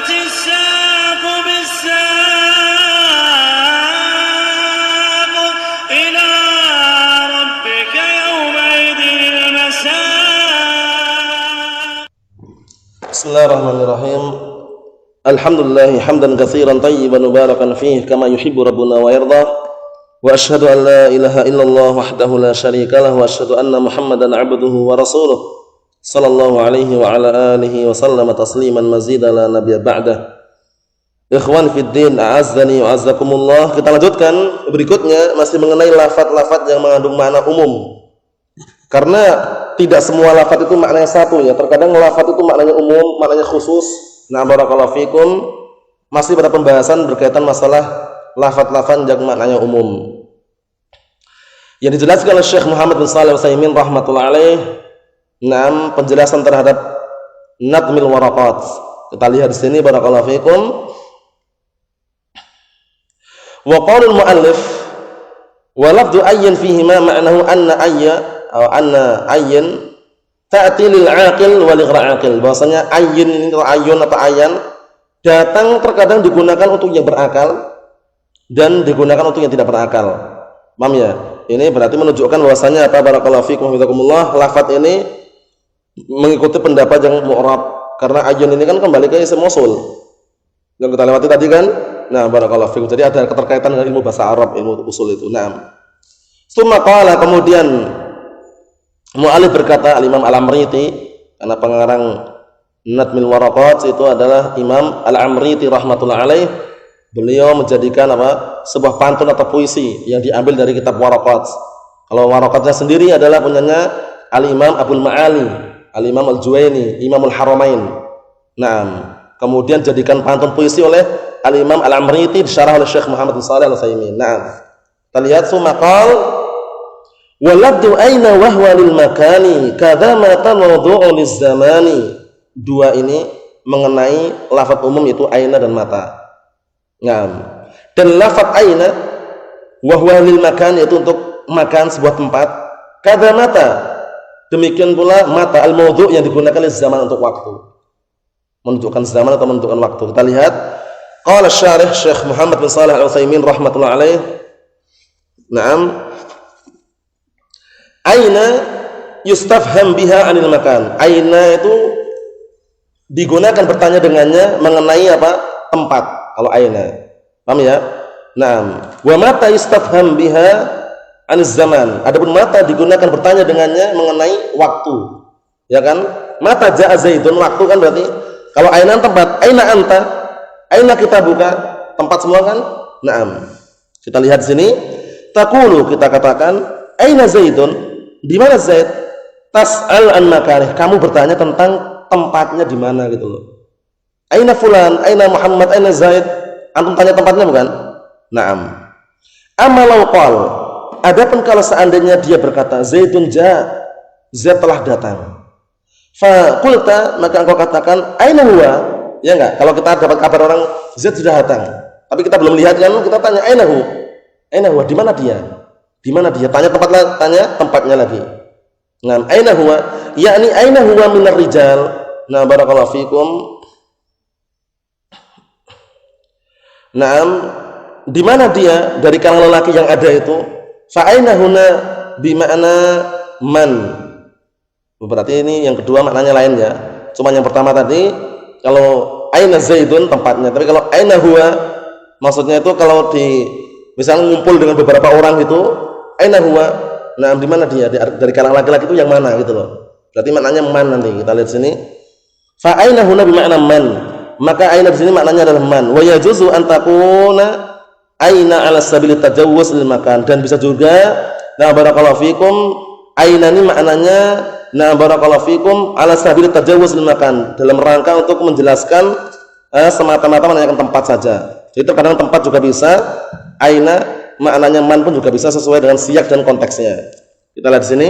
الساق بالساق إلى ربك يومئذ المساق. بسم الله الرحمن الرحيم. الحمد لله حمدا كثيرا طيبا مباركا فيه كما يحب ربنا ويرضى. وأشهد أن لا إله إلا الله وحده لا شريك له وأشهد أن محمدا عبده ورسوله صلى الله عليه وعلى آله وسلم تسليما مزيدا لا نبي بعده. Ikhwan fiddin, a'azzani wa a'azzakumullah. Kita lanjutkan berikutnya, masih mengenai lafaz-lafaz yang mengandung makna umum. Karena tidak semua lafaz itu maknanya satu ya. Terkadang lafaz itu maknanya umum, maknanya khusus. Nah, barakallahu fikum. Masih pada pembahasan berkaitan masalah lafaz-lafaz yang maknanya umum. Yang dijelaskan oleh Syekh Muhammad bin Shalih Al-Utsaimin rahmatullahi alaih. Naam, penjelasan terhadap nadmil waraqat. Kita lihat di sini barakallahu fikum. Wa qaulul muallif wa lafdhu ayyin fihi ma ma'nahu anna ayya atau anna ayyin ta'ti lil 'aqil wa li ghayr 'aqil. Bahwasanya ayyin ini atau ayyun atau ayan datang terkadang digunakan untuk yang berakal dan digunakan untuk yang tidak berakal. Paham ya? Ini berarti menunjukkan bahwasanya apa barakallahu fikum hafizakumullah, lafaz ini mengikuti pendapat yang mu'rab, karena ayun ini kan kembali ke isim mausul yang kita lewati tadi kan. Nah, barakallahu fikum. Jadi ada keterkaitan dengan ilmu bahasa Arab, ilmu usul itu. Naam. Tsumma qala, kemudian mu'allif berkata, Al-Imam Al-Amriti, karena pengarang Nadmil Waraqat itu adalah Imam Al-Amriti rahmatullahi alaih. Beliau menjadikan apa? Sebuah pantun atau puisi yang diambil dari kitab Waraqat. Kalau Waraqatnya sendiri adalah punyanya Al-Imam Abul Ma'ali, Al-Imam Al-Juwaini, Imamul Haramain. Naam. Kemudian jadikan pantun puisi oleh Al-Imam Al-Amriti, disyarah oleh Syekh Muhammad bin Shalih Al-Utsaimin. Naam. Kita lihat summa qal wa labdu aina wa huwa lil makani kadza ma tawaddu'u liz zamani. Dua ini mengenai lafaz umum yaitu aina dan mata. Naam. Dan lafaz aina wa huwa lil makan yaitu untuk makan sebuah tempat. Kadza mata, demikian pula mata al-maudhu' yang digunakan di zaman untuk waktu, menunjukkan zaman atau menunjukkan waktu. Kita lihat qala syarih Syekh Muhammad bin Shalih Al-Utsaimin rahimatullah alaih. Naam. Aina yustafham biha 'anil makan. Aina itu digunakan bertanya dengannya mengenai apa? Tempat. Kalau aina. Paham ya? Naam. Wa mata yustafham biha 'aniz zaman. Adapun mata digunakan bertanya dengannya mengenai waktu. Ya kan? Mata ja'a Zaidun, waktu kan berarti. Kalau aina tempat, aina anta? Aina kita buka? Tempat semua kan? Naam. Kita lihat di sini. Taqulu, kita katakan, aina Zaidun? Di mana Zaid? Tas'al an makarih. Kamu bertanya tentang tempatnya di mana gitu loh. Aina fulan, aina Muhammad, aina Zaid? Antum tanya tempatnya bukan? Naam. Amalau qal. Adapun kalau seandainya dia berkata Zaidun ja, Zaid telah datang. Fa qulta, maka engkau katakan aina huwa? Ya enggak? Kalau kita dapat kabar orang Zaid sudah datang, tapi kita belum lihat kan, kita tanya aina hu? Aina huwa? Di mana dia? Di mana dia? Tanya tempatnya lagi. Naam, aina huwa? Yakni aina huwa minar rijal. Nah, barakallahu fikum. Naam, di mana dia dari kalangan lelaki yang ada itu? Fa aina huna bima'na man. Berarti ini yang kedua maknanya lain ya. Cuma yang pertama tadi kalau aina Zaidun tempatnya, tapi kalau aina huwa maksudnya itu kalau di misalnya ngumpul dengan beberapa orang itu, aina huwa? Nah, di mana dia? Dari kalangan laki-laki itu yang mana gitu loh. Berarti maknanya man nanti. Kita lihat sini. Fa aina huna bima'na man. Maka aina di sini maknanya adalah man. Wa yajuzu an takuna aina ala sabili tajawuz lil makan, dan bisa juga nah barakallahu fikum aina ini maknanya nah barakallahu fikum ala sabili tajawuz lil makan, dalam rangka untuk menjelaskan semata-mata menanyakan tempat saja. Jadi terkadang tempat juga bisa, aina maknanya man pun juga bisa sesuai dengan siyak dan konteksnya. Kita lihat di sini.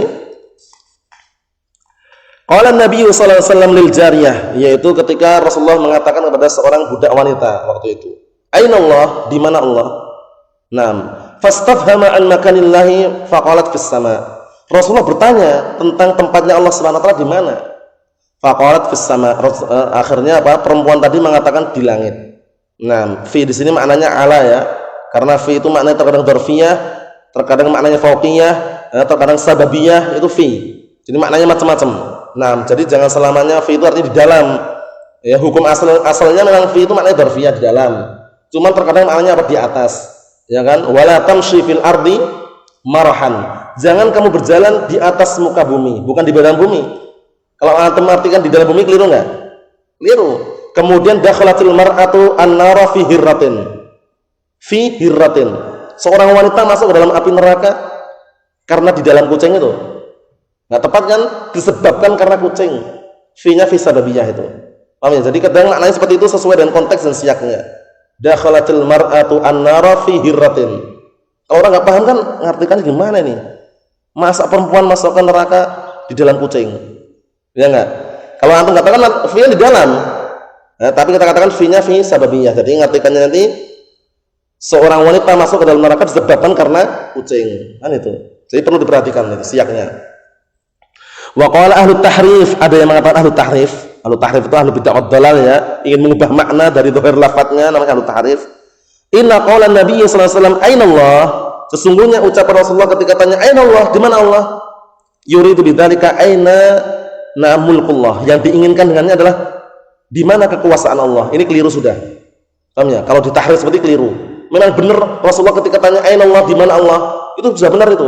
Qala Nabi sallallahu alaihi wasallam lil jariyah, yaitu ketika Rasulullah mengatakan kepada seorang budak wanita waktu itu, aina Allah? Di mana Allah? Naam. Fastafhama an makanillahi faqalat fis sama. Rasulullah bertanya tentang tempatnya Allah Subhanahu wa taala di mana. Faqalat fis sama. Akhirnya apa? Perempuan tadi mengatakan di langit. Nah, fi di sini maknanya ala ya. Karena fi itu maknanya terkadang dzarfiyah, terkadang maknanya fauqiyah, terkadang sababiyah, itu fi. Jadi maknanya macam-macam. Nah, jadi jangan selamanya fi itu artinya di dalam. Ya, hukum asalnya memang fi itu maknanya dzarfiyah di dalam. Cuman terkadang maknanya apa? Di atas. Ya kan? Wala tamshi fil ardi marahan. Jangan kamu berjalan di atas muka bumi, bukan di dalam bumi. Kalau antum artikan di dalam bumi, keliru enggak? Keliru. Kemudian dakhalatil mar'atu an-nara fi hirratin. Fi hirratin. Seorang wanita masuk ke dalam api neraka karena di dalam kucing itu. Enggak tepat kan? Disebabkan karena kucing. Fi-nya fi sababiyah itu. Paham ya? Jadi kadang maknanya seperti itu sesuai dengan konteks dan siaknya. Dakhalatil mar'atu an-nara fi hirratin. Kalau orang enggak paham kan ngartikannya gimana nih? Masa perempuan masuk ke neraka di dalam kucing? Ya enggak? Kalau antum katakan fi-nya di dalam, tapi kita katakan fi-nya fi sababiyah. Jadi ngartikannya nanti seorang wanita masuk ke dalam neraka disebabkan karena kucing. Kan itu. Jadi perlu diperhatikan itu siaknya. Wa qala ahlu tahrif, ada yang mengatakan ahlu tahrif. Ahlu tahrif itu ahlu bid'ah dhalal ya, ingin mengubah makna dari zahir lafadznya, namanya ahlu tahrif. Inna qala Nabi sallallahu alaihi wasallam aina Allah? Sesungguhnya ucapan Rasulullah ketika tanya aina Allah, di mana Allah? Yuridu bidzalika aina mulkullah. Yang diinginkan dengannya adalah di mana kekuasaan Allah. Ini keliru sudah. Paham ya? Kalau ditahrif seperti keliru. Memang benar Rasulullah ketika tanya aina Allah, di mana Allah? Itu sudah benar itu.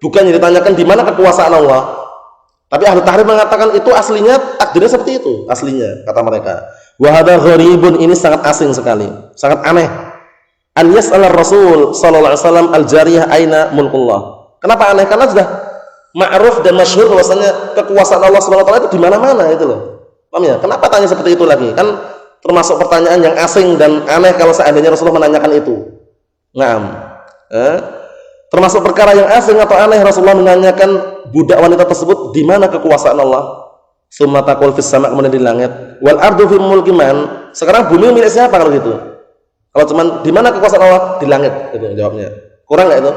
Bukan yang ditanyakan di mana kekuasaan Allah. Tapi ahli tahrif mengatakan itu aslinya takdirnya seperti itu, aslinya kata mereka. Wa hadza gharibun, ini sangat asing sekali, sangat aneh. An yas'ala Rasul sallallahu alaihi wasallam al-jariyah aina mulkullah. Kenapa aneh? Karena sudah ma'ruf dan masyhur bahwasanya kekuasaan Allah Subhanahu wa taala itu di mana-mana itu loh. Paham ya? Kenapa tanya seperti itu lagi? Kan termasuk pertanyaan yang asing dan aneh kalau seandainya Rasulullah menanyakan itu. Naam. Termasuk perkara yang asing atau aneh Rasulullah menanyakan budak wanita tersebut di mana kekuasaan Allah. Summa taqul fis sama', kemudian di langit. Wal ardu fi mulki man. Sekarang bumi milik siapa kalau gitu? Kalau cuman di mana kekuasaan Allah? Di langit, itu jawabnya. Kurang enggak itu?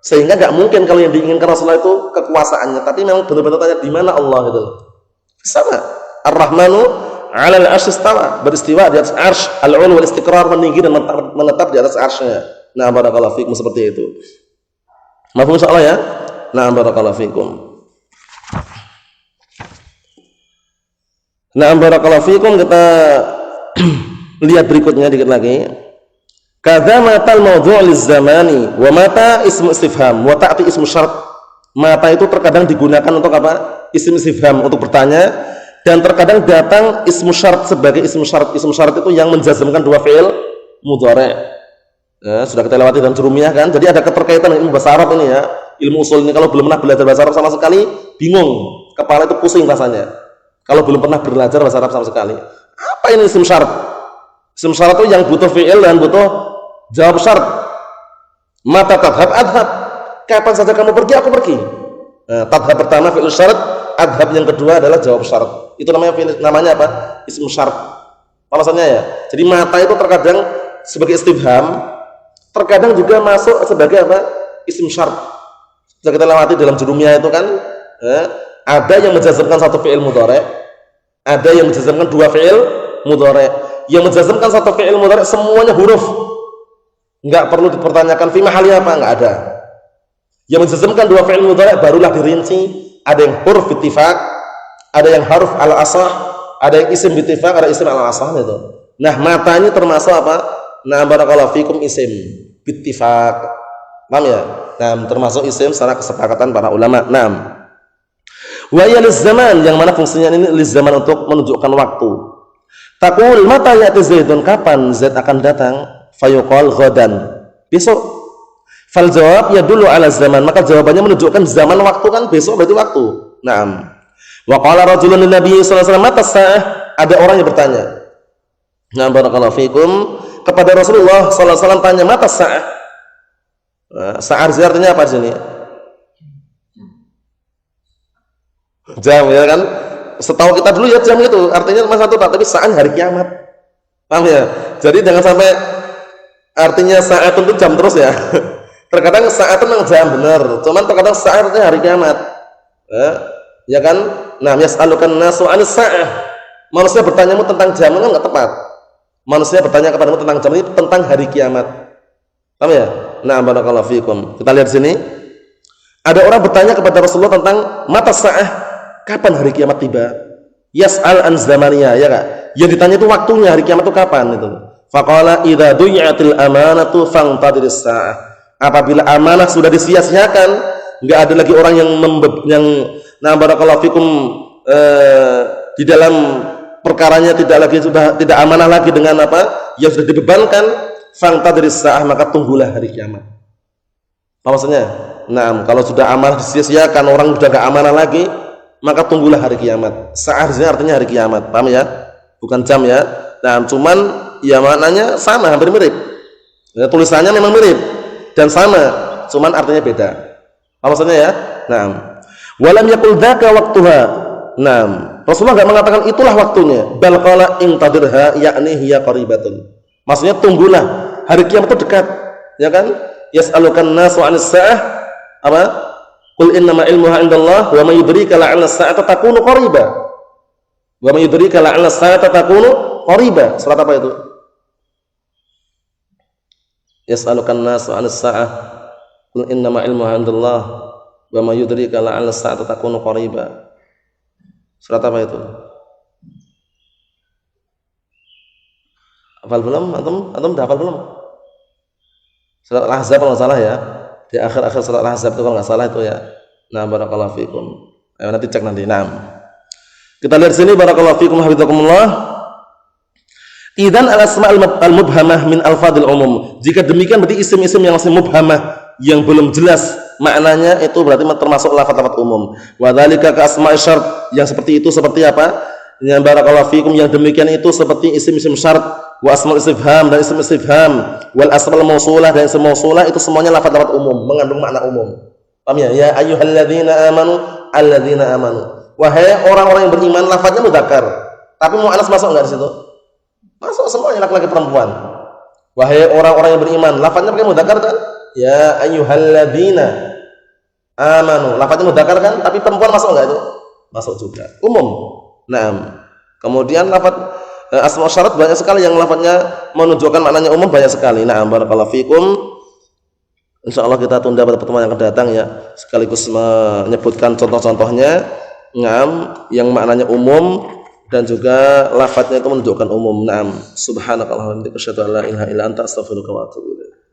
Sehingga enggak mungkin kalau yang diinginkan Rasulullah itu kekuasaannya, tapi memang benar-benar tanya di mana Allah gitu. Sama. Ar-Rahmanu 'ala al-'arsy istawa, beristiwa di atas 'arsy, al-'ulu wal istiqrar, meninggi dan menetap di atas 'arsy-Nya. Nah, barakallahu fikum seperti itu. Mafhum insyaallah ya? Nah, barakallahu fikum. Nah, barakallahu fikum, kita lihat berikutnya dikit lagi. Kadza matal mawdu' liz-zamani wa mata ismu istifham wa ta'ti ismu syart. Mata itu terkadang digunakan untuk apa? Ismu istifham, untuk bertanya, dan terkadang datang ismu syart sebagai ismu syarat. Ismu syarat itu yang menjazmkan dua fi'il mudhari'. Ya, sudah kita lewati dalam jurumiyah kan. Jadi ada keterkaitan dengan ilmu bahasa Arab ini ya. Ilmu usul ini kalau belum pernah belajar bahasa Arab sama sekali, bingung, kepala itu pusing rasanya. Kalau belum pernah belajar bahasa Arab sama sekali. Apa ini isim syarat? Isim syarat itu yang butuh fi'il dan butuh jawab syarat. Mata tadhab adhab. Kapan saja kamu pergi, aku pergi. Nah, tadhab pertama fi'il syarat, adhab yang kedua adalah jawab syarat. Itu namanya apa? Isim syarat. Alasannya ya. Jadi mata itu terkadang sebagai istifham, terkadang juga masuk sebagai apa? Isim syarat. Sudah kita lewati dalam jurumiyah itu kan, ada yang menjazmkan satu fi'il mudhari', ada yang menjazmkan dua fi'il mudhari'. Yang menjazmkan satu fi'il mudhari' semuanya huruf, enggak perlu dipertanyakan fi mahali apa, enggak ada. Yang menjazmkan dua fi'il mudhari' barulah dirinci, ada yang huruf ittifaq, ada yang haruf ala asah, ada yang isim ittifaq, ada isim ala asah itu. Nah, mata ini termasuk apa? Nah, barakallahu fikum isim ittifaq. Paham ya? Nah, termasuk isim secara kesepakatan para ulama. Nah, wa ya liz-zaman, yang mana fungsinya ini liz-zaman, untuk menunjukkan waktu. Taqul mata ya'ti Zaidun, kapan Zaid akan datang? Fayuqal ghadan, besok. Fal jawab yadullu ala zaman, maka jawabannya menunjukkan zaman, waktu kan besok berarti waktu. Naam. Wa qala rajulun lin nabiy sallallahu alaihi wasallam mata sa'ah, ada orang yang bertanya. Nah, barakallahu fikum, kepada Rasulullah sallallahu alaihi wasallam tanya mata sa'ah. Sa'ar artinya apa di sini? Jam ya kan? Setahu kita dulu ya jam itu artinya cuma satu, tapi saat hari kiamat. Paham ya? Jadi jangan sampai artinya saat itu jam terus ya. Terkadang saat itu memang jam benar, cuman terkadang saat itu hari kiamat. Ya kan? Nah, yas'alukan nasu 'anis sa'ah. Manusia bertanyamu tentang jam kan enggak tepat. Manusia bertanya kepadamu tentang jam ini tentang hari kiamat. Paham ya? Nah, barakallahu fikum. Kita lihat sini. Ada orang bertanya kepada Rasulullah tentang mata sa'ah, kapan hari kiamat tiba? Yas'al an zamaniyah, ya Kak? Yang ditanya itu waktunya hari kiamat itu kapan itu. Faqala idza du'iatil amanatu fantadiris sa'ah. Apabila amanah sudah disia-siakan, enggak ada lagi orang yang nah barakallahu fikum di dalam perkaranya sudah tidak amanah lagi dengan apa? Yang sudah dibebankan, fantadiris sa'ah, maka tunggulah hari kiamat. Apa maksudnya? Nah, kalau sudah amanah disia-siakan, orang sudah enggak amanah lagi, maka tunggulah hari kiamat. Sa'ah di sini artinya hari kiamat. Paham ya? Bukan jam ya. Nah, cuman ya maknanya sama, hampir mirip. Ya, tulisannya memang mirip dan sama, cuman artinya beda. Apa maksudnya ya? Nah, walam yaqul dzaka waqtuha. Nah, Rasulullah enggak mengatakan itulah waktunya. Bal qala intadirha, yakni hiya qaribatun. Maksudnya tunggulah, hari kiamat itu dekat. Ya kan? Yas'alukan nasu 'anis sa'ah. Apa? Qul innama ilmuha 'indallah wa may yudrika la'alla as-sa'ata takunu qariba. Wa may yudrika la'alla as-sa'ata takunu qariba. Surat apa itu? Yas'alukan nasu 'anis sa'ah. Qul innama ilmuha 'indallah wa may yudrika la'alla as-sa'ata takunu qariba. Surat apa itu? Hafal belum? Antum dah hafal belum? Surat Al-Ahzab kalau enggak salah ya. Di akhir-akhir surat Al-Ahzab itu kalau enggak salah itu ya. Nah, barakallahu fikum. Ayo nanti cek nanti. Nah. Kita lihat sini barakallahu fikum hafizakumullah. Idzan al-asma' al-mubhamah min alfadil umum. Jika demikian berarti isim-isim yang masih mubhamah, yang belum jelas maknanya, itu berarti termasuk lafaz-lafaz umum. Wa dzalika ka asma'i syart, yang seperti itu seperti apa? Yang barakallahu fikum yang demikian itu seperti isim-isim syarat, wa asmaul istifham dan isim istifham, wal asmaul mausulah dan isim mausulah, itu semuanya lafaz-lafaz umum, mengandung makna umum. Paham ya? Ya ayyuhalladzina amanu, alladzina amanu. Wahai orang-orang yang beriman, lafaznya mudzakkar. Tapi muannas masuk enggak di situ? Masuk semuanya, laki-laki perempuan. Wahai orang-orang yang beriman, lafaznya pakai mudzakkar kan? Ya ayyuhalladzina amanu. Lafaznya mudzakkar kan? Tapi perempuan masuk enggak itu? Masuk juga. Umum. Nah, kemudian lafaz asma syarat banyak sekali yang lafaznya menunjukkan maknanya umum, banyak sekali. Nah, barakallahu fikum. Insyaallah kita tunda pada pertemuan yang akan datang ya, sekaligus menyebutkan contoh-contohnya yang maknanya umum dan juga lafaznya itu menunjukkan umum. Naam, subhanakallahumma wa bihamdika asyhadu an la ilaha illa anta astaghfiruka wa atubu ilaik.